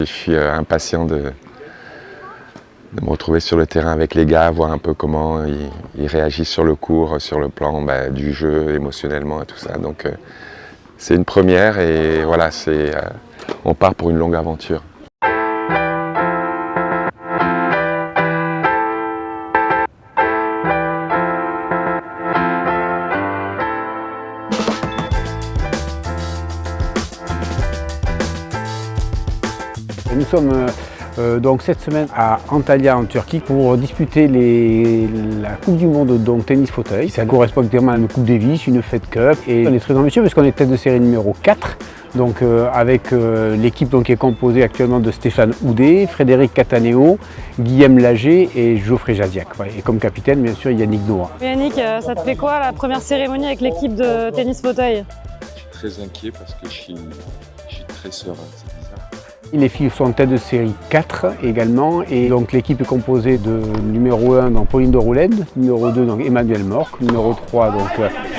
Je suis impatient de me retrouver sur le terrain avec les gars, voir un peu comment ils réagissent sur le court, sur le plan du jeu, émotionnellement et tout ça. Donc c'est une première et voilà, on part pour une longue aventure. Nous sommes donc cette semaine à Antalya en Turquie pour disputer la Coupe du Monde donc tennis fauteuil. Ça correspond exactement à une Coupe Davis, une Fed Cup et on est très ambitieux parce qu'on est tête de série numéro 4. Donc avec l'équipe qui est composée actuellement de Stéphane Houdet, Frédéric Cataneo, Guillaume Lager et Geoffrey Jasiak. Et comme capitaine bien sûr Yannick Noah. Yannick, ça te fait quoi la première cérémonie avec l'équipe de tennis fauteuil? Je suis très inquiet parce que je suis très serein, c'est bizarre. Les filles sont tête de série 4 également et donc l'équipe est composée de numéro 1 donc Pauline de Roulède, numéro 2 donc Emmanuel Morc, numéro 3 donc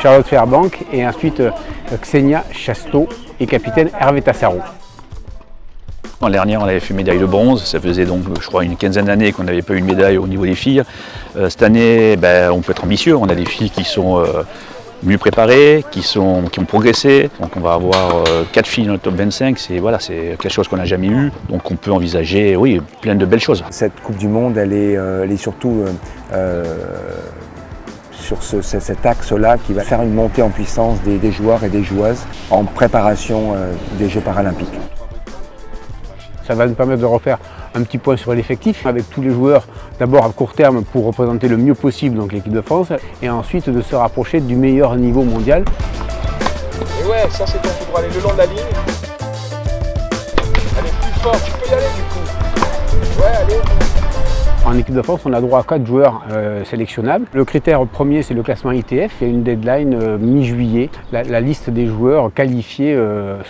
Charlotte Fairbank et ensuite Xenia Chasteau et capitaine Hervé Tassaro. L'année dernière, on avait fait médaille de bronze. Ça faisait donc, je crois, une quinzaine d'années qu'on n'avait pas eu une médaille au niveau des filles. Cette année, on peut être ambitieux. On a des filles qui sont mieux préparées, qui ont progressé. Donc on va avoir 4 filles dans le top 25. C'est quelque chose qu'on n'a jamais eu. Donc on peut envisager, oui, plein de belles choses. Cette Coupe du Monde, elle est surtout sur cet axe-là qui va faire une montée en puissance des joueurs et des joueuses en préparation des Jeux paralympiques. Ça va nous permettre de refaire un petit point sur l'effectif avec tous les joueurs, d'abord à court terme pour représenter le mieux possible donc l'équipe de France et ensuite de se rapprocher du meilleur niveau mondial. Et ouais, ça c'est ton tout droit, aller le long de la ligne. Allez, plus fort, tu peux y aller du coup. Ouais, allez. En équipe de France, on a droit à 4 joueurs sélectionnables. Le critère premier, c'est le classement ITF. Il y a une deadline mi-juillet. La liste des joueurs qualifiés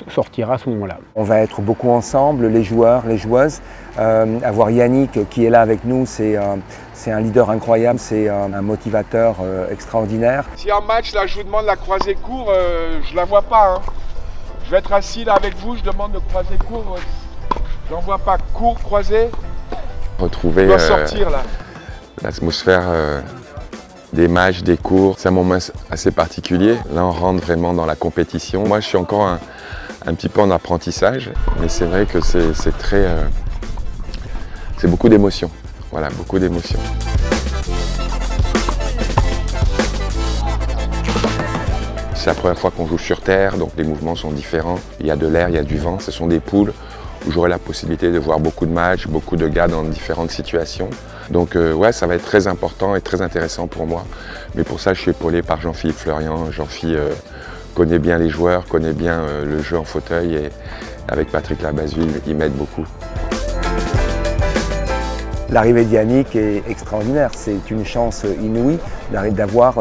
sortira à ce moment-là. On va être beaucoup ensemble, les joueurs, les joueuses. Avoir Yannick qui est là avec nous, c'est un leader incroyable, c'est un motivateur extraordinaire. Si en match, là, je vous demande la croisée court, je la vois pas. Hein. Je vais être assis là avec vous, je demande de croiser court. J'en vois pas court, croisé. Retrouver l'atmosphère des matchs, des cours, c'est un moment assez particulier. Là, on rentre vraiment dans la compétition. Moi, je suis encore un petit peu en apprentissage, mais c'est vrai que c'est beaucoup d'émotions. Voilà, beaucoup d'émotions. C'est la première fois qu'on joue sur terre, donc les mouvements sont différents. Il y a de l'air, il y a du vent, ce sont des poules où j'aurai la possibilité de voir beaucoup de matchs, beaucoup de gars dans différentes situations. Donc ouais, ça va être très important et très intéressant pour moi. Mais pour ça, je suis épaulé par Jean-Philippe Fleurian. Jean-Philippe connaît bien les joueurs, connaît bien le jeu en fauteuil et avec Patrick Labazue, il m'aide beaucoup. L'arrivée de Yannick est extraordinaire. C'est une chance inouïe d'avoir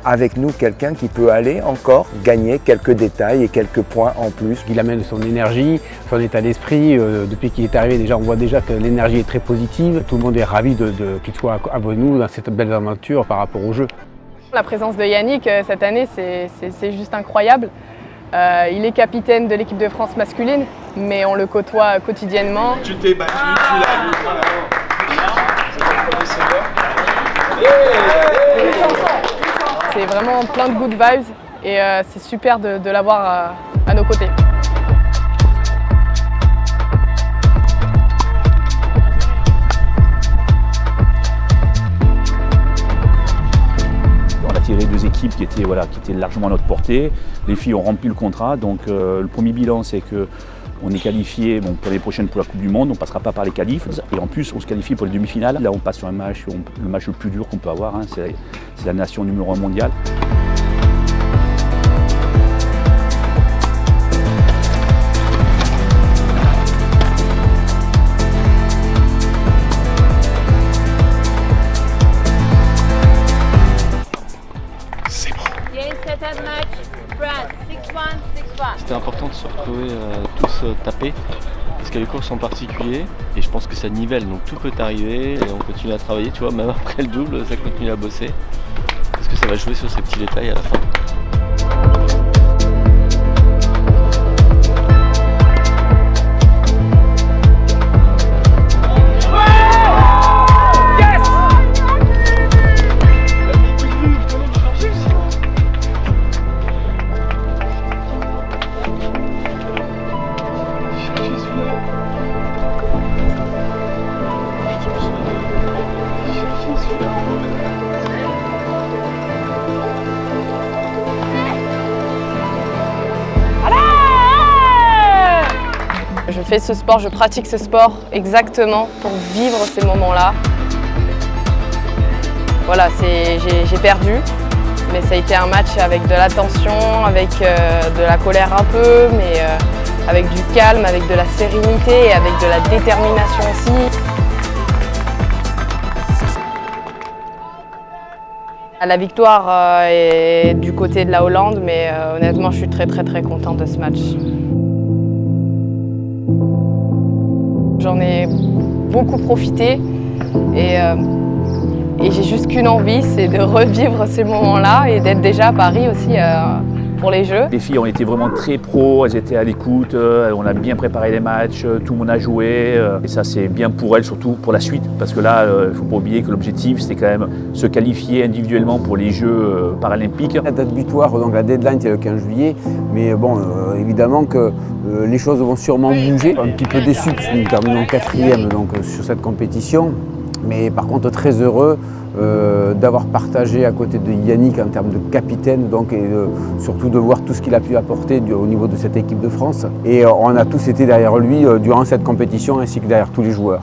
avec nous quelqu'un qui peut aller encore gagner quelques détails et quelques points en plus. Il amène son énergie, son état d'esprit. Depuis qu'il est arrivé, déjà, on voit déjà que l'énergie est très positive. Tout le monde est ravi qu'il soit avec nous dans cette belle aventure par rapport au jeu. La présence de Yannick cette année, c'est juste incroyable. Il est capitaine de l'équipe de France masculine, mais on le côtoie quotidiennement. Tu t'es battu, tu l'as vu. Voilà. C'est vraiment plein de good vibes et c'est super de l'avoir à nos côtés. On a tiré 2 équipes qui étaient largement à notre portée. Les filles ont rempli le contrat, donc le premier bilan c'est que on est qualifié pour l'année prochaine pour la Coupe du Monde, on ne passera pas par les qualifs et en plus on se qualifie pour les demi-finales. Là on passe sur un match, le match le plus dur qu'on peut avoir, hein, c'est la nation numéro 1 mondiale. C'est bon. Il y a une certaine match, France, 6-1, 6-1. C'était important de se retrouver tous tapés parce qu'il y a les courses en particulier et je pense que ça nivelle, donc tout peut arriver et on continue à travailler, tu vois, même après le double, ça continue à bosser parce que ça va jouer sur ces petits détails à la fin. fais ce sport, je pratique ce sport exactement pour vivre ces moments-là. Voilà, j'ai perdu, mais ça a été un match avec de la tension, avec de la colère un peu, mais avec du calme, avec de la sérénité et avec de la détermination aussi. La victoire est du côté de la Hollande, mais honnêtement, je suis très contente de ce match. J'en ai beaucoup profité et j'ai juste qu'une envie, c'est de revivre ces moments-là et d'être déjà à Paris aussi pour les Jeux. Les filles ont été vraiment très pros, elles étaient à l'écoute, on a bien préparé les matchs, tout le monde a joué. Et ça c'est bien pour elles, surtout pour la suite, parce que là, il ne faut pas oublier que l'objectif c'était quand même se qualifier individuellement pour les Jeux paralympiques. La date butoir, donc la deadline c'est le 15 juillet, mais bon, évidemment que les choses vont sûrement bouger. Un petit peu déçu parce que nous terminons 4e donc, sur cette compétition, mais par contre très heureux d'avoir partagé à côté de Yannick en termes de capitaine, donc, et surtout de voir tout ce qu'il a pu apporter au niveau de cette équipe de France. Et on a tous été derrière lui durant cette compétition ainsi que derrière tous les joueurs.